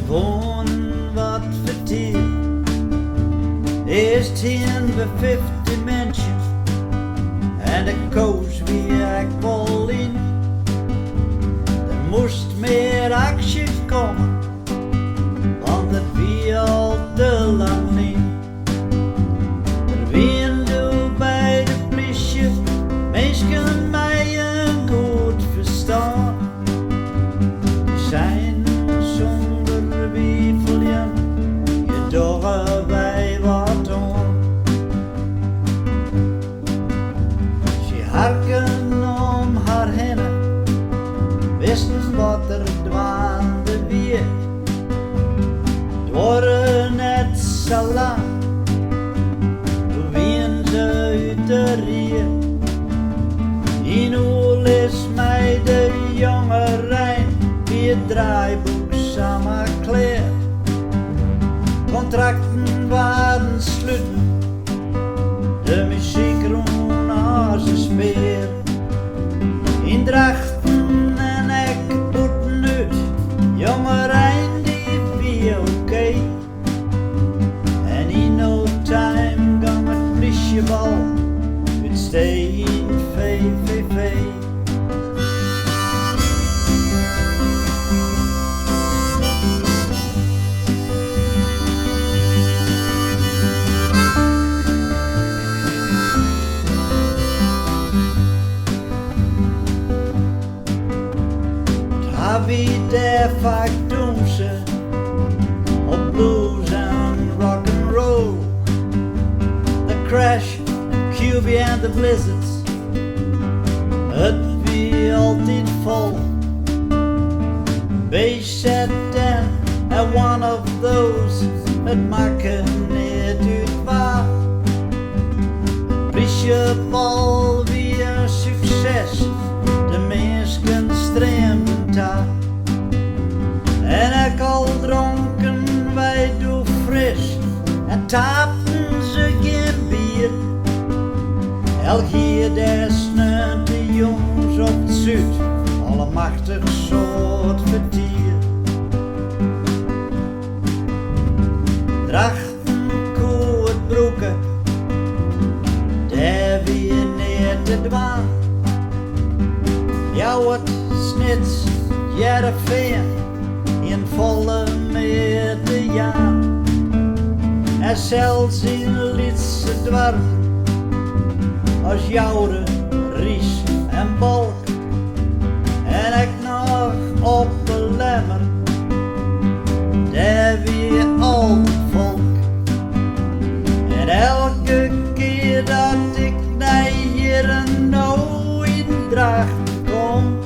gewoon wat verteer. Eerst hier bij 50 mensen en de koos wie ik wil in. Er moest meer actie komen, want het wie al te lang niet. Er wien doe bij de politie, mensen mij een goed verstaan. Zijn zonder wieveljen, je dorre wij wat om. Ze harken om haar heen, wisten wat er dwaande weer. Het worden net zo lang, toen wien ze uit de rier. In hoe is mij de jonge Rijn, wie het draaiboek samen kleert. Contracten waren sluiten, de muziek roen als een speer. In Drachten en ik boeten uit, jonge Rijn die wie oké. En in no time gang het politiebal, het stay in VVV. Wie daar vaak doen ze op blues en rock and roll. The Crash, QB and the Blizzards, het wie altijd vol. Bayset and one of those, het maken niet uit waar. Politiebal wie een succes, de mensen streamen daar. En ik al dronken, wij doen fris en tapen ze geen bier. Elk hier desn't de jongens op het zuid, allemachtig soort vertier. Drachten, koe het broeken, daar wie neer te dwaan. Jou het snits, Jereveen, in volle meter jaar. En zelfs in Lidse dwarf, als Joude, Ries en Balk. En ik nog op de lemmer, daar weer al volk. En elke keer dat ik naar hier en nou in Drachten kom,